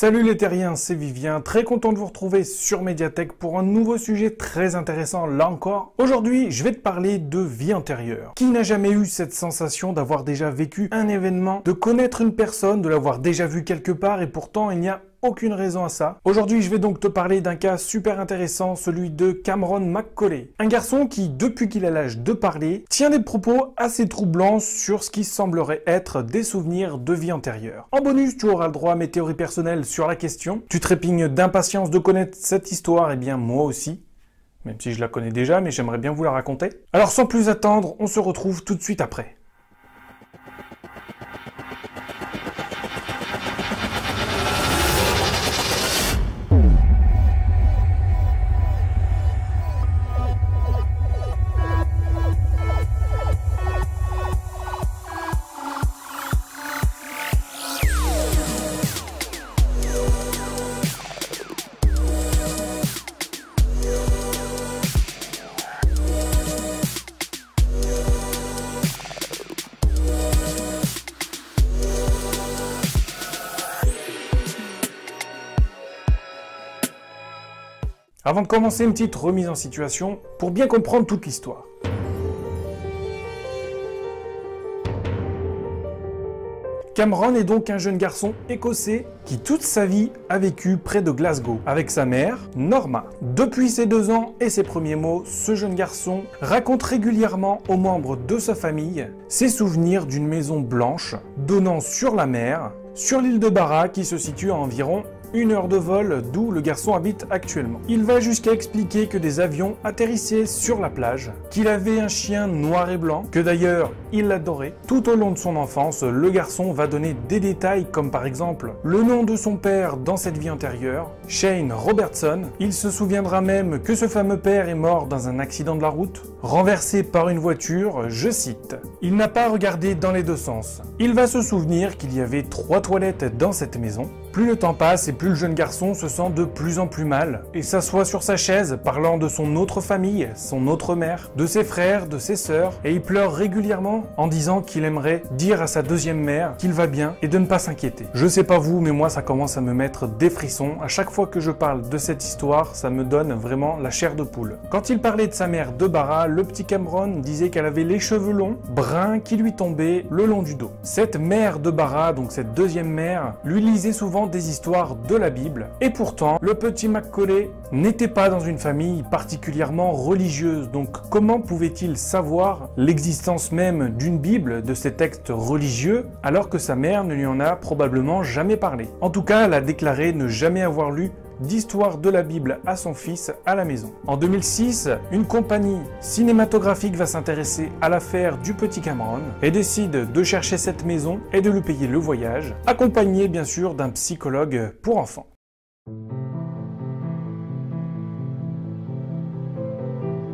Salut les terriens, c'est Vivien, très content de vous retrouver sur Mediathek pour un nouveau sujet très intéressant là encore. Aujourd'hui, je vais te parler de vie antérieure. Qui n'a jamais eu cette sensation d'avoir déjà vécu un événement, de connaître une personne, de l'avoir déjà vue quelque part et pourtant il n'y a aucune raison à ça. Aujourd'hui, je vais donc te parler d'un cas super intéressant, celui de Cameron McCauley. Un garçon qui, depuis qu'il a l'âge de parler, tient des propos assez troublants sur ce qui semblerait être des souvenirs de vie antérieure. En bonus, tu auras le droit à mes théories personnelles sur la question. Tu trépignes d'impatience de connaître cette histoire, et bien moi aussi. Même si je la connais déjà, mais j'aimerais bien vous la raconter. Alors sans plus attendre, on se retrouve tout de suite après. Avant de commencer, une petite remise en situation pour bien comprendre toute l'histoire. Cameron est donc un jeune garçon écossais qui toute sa vie a vécu près de Glasgow avec sa mère, Norma. Depuis ses 2 ans et ses premiers mots, ce jeune garçon raconte régulièrement aux membres de sa famille ses souvenirs d'une maison blanche donnant sur la mer, sur l'île de Barra qui se situe à environ 1 heure de vol d'où le garçon habite actuellement. Il va jusqu'à expliquer que des avions atterrissaient sur la plage, qu'il avait un chien noir et blanc, que d'ailleurs il l'adorait. Tout au long de son enfance, le garçon va donner des détails comme par exemple le nom de son père dans cette vie antérieure, Shane Robertson. Il se souviendra même que ce fameux père est mort dans un accident de la route, renversé par une voiture, je cite. Il n'a pas regardé dans les 2 sens. Il va se souvenir qu'il y avait 3 toilettes dans cette maison. Plus le temps passe et plus le jeune garçon se sent de plus en plus mal et s'assoit sur sa chaise parlant de son autre famille, son autre mère, de ses frères, de ses sœurs et il pleure régulièrement en disant qu'il aimerait dire à sa 2e mère qu'il va bien et de ne pas s'inquiéter. Je sais pas vous mais moi ça commence à me mettre des frissons. À chaque fois que je parle de cette histoire, ça me donne vraiment la chair de poule. Quand il parlait de sa mère de Barra, le petit Cameron disait qu'elle avait les cheveux longs, bruns qui lui tombaient le long du dos. Cette mère de Barra, donc cette 2e mère, lui lisait souvent des histoires de la Bible. Et pourtant, le petit McCauley n'était pas dans une famille particulièrement religieuse. Donc comment pouvait-il savoir l'existence même d'une Bible, de ces textes religieux, alors que sa mère ne lui en a probablement jamais parlé? En tout cas, elle a déclaré ne jamais avoir lu d'histoire de la Bible à son fils à la maison. En 2006, une compagnie cinématographique va s'intéresser à l'affaire du petit Cameron et décide de chercher cette maison et de lui payer le voyage, accompagné bien sûr d'un psychologue pour enfants.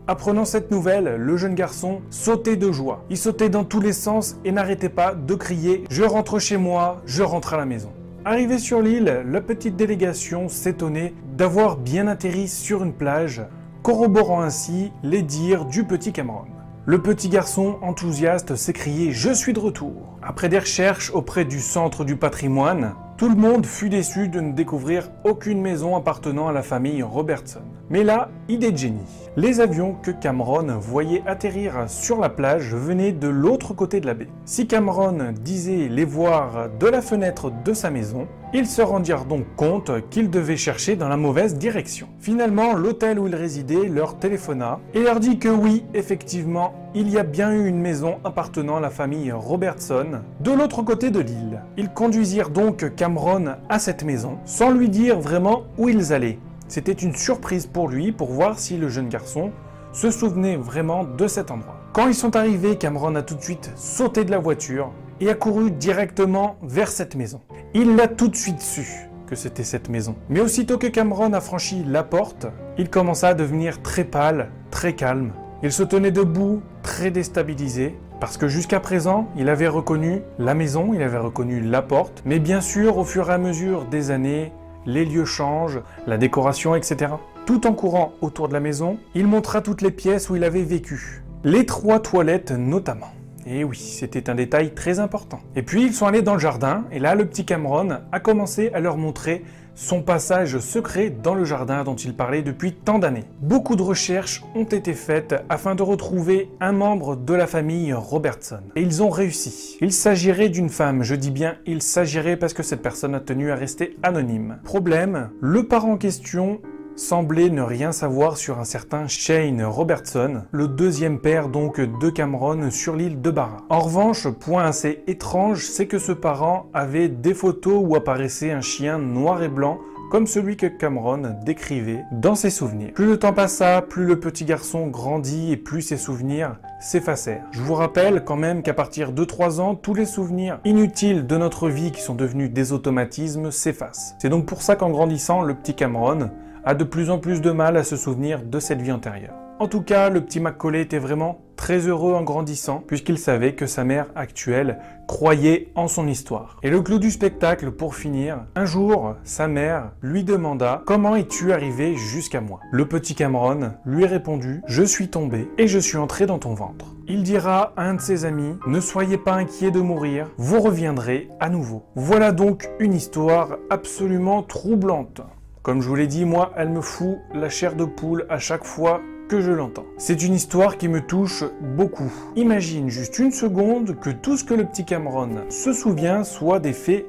Apprenant cette nouvelle, le jeune garçon sautait de joie. Il sautait dans tous les sens et n'arrêtait pas de crier « Je rentre chez moi, je rentre à la maison ». Arrivé sur l'île, la petite délégation s'étonnait d'avoir bien atterri sur une plage, corroborant ainsi les dires du petit Cameron. Le petit garçon enthousiaste s'écriait « Je suis de retour ». Après des recherches auprès du centre du patrimoine, tout le monde fut déçu de ne découvrir aucune maison appartenant à la famille Robertson. Mais là, idée de génie. Les avions que Cameron voyait atterrir sur la plage venaient de l'autre côté de la baie. Si Cameron disait les voir de la fenêtre de sa maison, ils se rendirent donc compte qu'ils devaient chercher dans la mauvaise direction. Finalement, l'hôtel où ils résidaient leur téléphona et leur dit que oui, effectivement, il y a bien eu une maison appartenant à la famille Robertson de l'autre côté de l'île. Ils conduisirent donc Cameron à cette maison sans lui dire vraiment où ils allaient. C'était une surprise pour lui pour voir si le jeune garçon se souvenait vraiment de cet endroit. Quand ils sont arrivés, Cameron a tout de suite sauté de la voiture et a couru directement vers cette maison. Il l'a tout de suite su que c'était cette maison. Mais aussitôt que Cameron a franchi la porte, il commença à devenir très pâle, très calme. Il se tenait debout, très déstabilisé, parce que jusqu'à présent, il avait reconnu la maison, il avait reconnu la porte, mais bien sûr, au fur et à mesure des années, les lieux changent, la décoration, etc. Tout en courant autour de la maison, il montra toutes les pièces où il avait vécu. Les 3 toilettes notamment. Et oui, c'était un détail très important. Et puis ils sont allés dans le jardin, et là le petit Cameron a commencé à leur montrer son passage secret dans le jardin dont il parlait depuis tant d'années. Beaucoup de recherches ont été faites afin de retrouver un membre de la famille Robertson. Et ils ont réussi. Il s'agirait d'une femme, je dis bien il s'agirait parce que cette personne a tenu à rester anonyme. Problème, le parent en question semblait ne rien savoir sur un certain Shane Robertson, le deuxième père donc de Cameron sur l'île de Barra. En revanche, point assez étrange, c'est que ce parent avait des photos où apparaissait un chien noir et blanc comme celui que Cameron décrivait dans ses souvenirs. Plus le temps passa, plus le petit garçon grandit et plus ses souvenirs s'effacèrent. Je vous rappelle quand même qu'à partir de 3 ans, tous les souvenirs inutiles de notre vie qui sont devenus des automatismes s'effacent. C'est donc pour ça qu'en grandissant, le petit Cameron a de plus en plus de mal à se souvenir de cette vie antérieure. En tout cas, le petit Macaulay était vraiment très heureux en grandissant, puisqu'il savait que sa mère actuelle croyait en son histoire. Et le clou du spectacle, pour finir, un jour, sa mère lui demanda « Comment es-tu arrivé jusqu'à moi ?» Le petit Cameron lui répondit « Je suis tombé et je suis entré dans ton ventre. » Il dira à un de ses amis « Ne soyez pas inquiets de mourir, vous reviendrez à nouveau. » Voilà donc une histoire absolument troublante. Comme je vous l'ai dit, moi, elle me fout la chair de poule à chaque fois que je l'entends. C'est une histoire qui me touche beaucoup. Imagine juste une seconde que tout ce que le petit Cameron se souvient soit des faits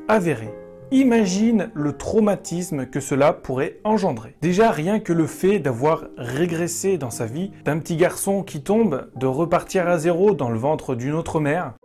avérés. Imagine le traumatisme que cela pourrait engendrer. Déjà, rien que le fait d'avoir régressé dans sa vie, d'un petit garçon qui tombe, de repartir à zéro dans le ventre d'une autre mère.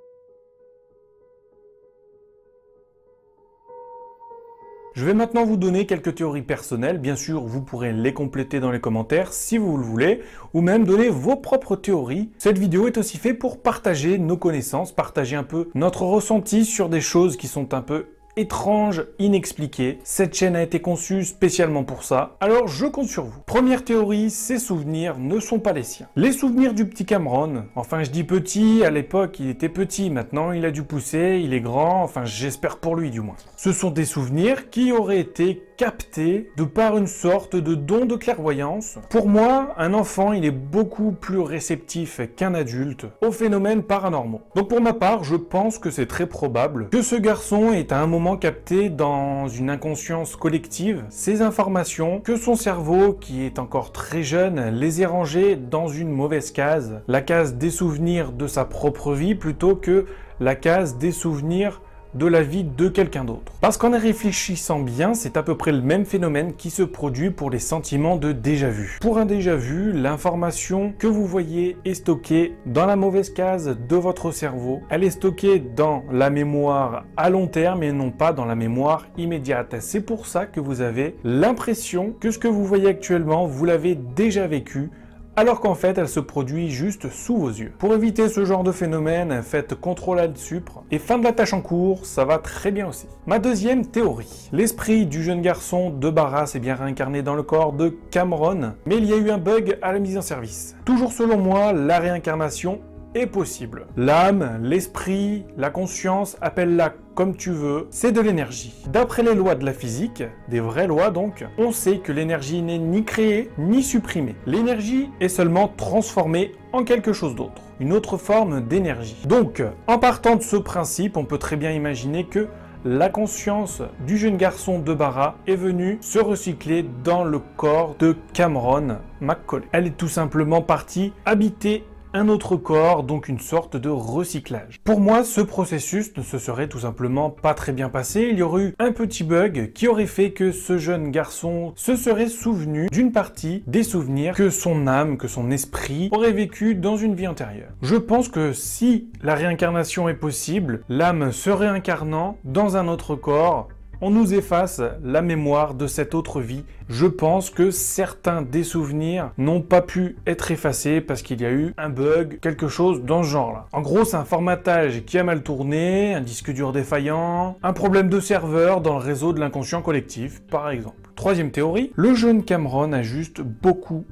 Je vais maintenant vous donner quelques théories personnelles, bien sûr vous pourrez les compléter dans les commentaires si vous le voulez, ou même donner vos propres théories. Cette vidéo est aussi faite pour partager nos connaissances, partager un peu notre ressenti sur des choses qui sont un peu étrange, inexpliqué. Cette chaîne a été conçue spécialement pour ça, alors je compte sur vous. Première théorie, ces souvenirs ne sont pas les siens. Les souvenirs du petit Cameron, enfin je dis petit, à l'époque il était petit, maintenant il a dû pousser, il est grand, enfin j'espère pour lui du moins. Ce sont des souvenirs qui auraient été captés de par une sorte de don de clairvoyance. Pour moi, un enfant il est beaucoup plus réceptif qu'un adulte aux phénomènes paranormaux. Donc pour ma part, je pense que c'est très probable que ce garçon ait à un moment capté dans une inconscience collective ces informations, que son cerveau, qui est encore très jeune, les ait rangées dans une mauvaise case, la case des souvenirs de sa propre vie plutôt que la case des souvenirs de la vie de quelqu'un d'autre. Parce qu'en y réfléchissant bien, c'est à peu près le même phénomène qui se produit pour les sentiments de déjà-vu. Pour un déjà-vu, l'information que vous voyez est stockée dans la mauvaise case de votre cerveau. Elle est stockée dans la mémoire à long terme et non pas dans la mémoire immédiate. C'est pour ça que vous avez l'impression que ce que vous voyez actuellement, vous l'avez déjà vécu, alors qu'en fait elle se produit juste sous vos yeux. Pour éviter ce genre de phénomène, faites Ctrl-Alt-Supr et fin de la tâche en cours, ça va très bien aussi. Ma deuxième théorie. L'esprit du jeune garçon de Barra s'est bien réincarné dans le corps de Cameron, mais il y a eu un bug à la mise en service. Toujours selon moi, la réincarnation est possible. L'âme, l'esprit, la conscience, appelle-la comme tu veux, c'est de l'énergie. D'après les lois de la physique, des vraies lois donc, on sait que l'énergie n'est ni créée ni supprimée. L'énergie est seulement transformée en quelque chose d'autre, une autre forme d'énergie. Donc, en partant de ce principe, on peut très bien imaginer que la conscience du jeune garçon de Barra est venue se recycler dans le corps de Cameron Macaulay. Elle est tout simplement partie habiter un autre corps, donc une sorte de recyclage. Pour moi, ce processus ne se serait tout simplement pas très bien passé. Il y aurait eu un petit bug qui aurait fait que ce jeune garçon se serait souvenu d'une partie des souvenirs que son âme, que son esprit aurait vécu dans une vie antérieure. Je pense que si la réincarnation est possible, l'âme se réincarnant dans un autre corps, on nous efface la mémoire de cette autre vie. Je pense que certains des souvenirs n'ont pas pu être effacés parce qu'il y a eu un bug, quelque chose dans ce genre-là. En gros, c'est un formatage qui a mal tourné, un disque dur défaillant, un problème de serveur dans le réseau de l'inconscient collectif, par exemple. Troisième théorie, le jeune Cameron a juste beaucoup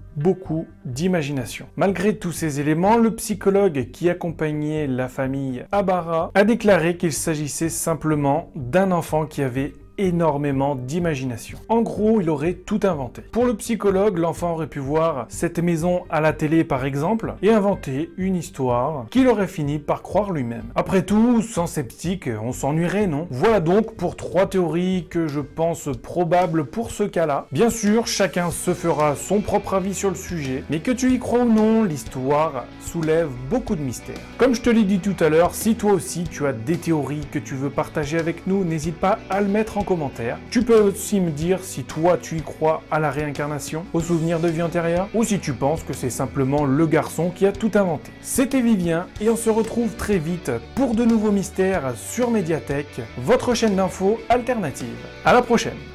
d'imagination. Malgré tous ces éléments, le psychologue qui accompagnait la famille à Barra a déclaré qu'il s'agissait simplement d'un enfant qui avait énormément d'imagination. En gros, il aurait tout inventé. Pour le psychologue, l'enfant aurait pu voir cette maison à la télé par exemple et inventer une histoire qu'il aurait fini par croire lui-même. Après tout, sans sceptique, on s'ennuierait, non? Voilà donc pour 3 théories que je pense probables pour ce cas-là. Bien sûr, chacun se fera son propre avis sur le sujet, mais que tu y crois ou non, l'histoire soulève beaucoup de mystères. Comme je te l'ai dit tout à l'heure, si toi aussi tu as des théories que tu veux partager avec nous, n'hésite pas à le mettre en commentaire. Tu peux aussi me dire si toi tu y crois à la réincarnation, aux souvenirs de vie antérieure, ou si tu penses que c'est simplement le garçon qui a tout inventé. C'était Vivien et on se retrouve très vite pour de nouveaux mystères sur Mediathek, votre chaîne d'infos alternative. À la prochaine!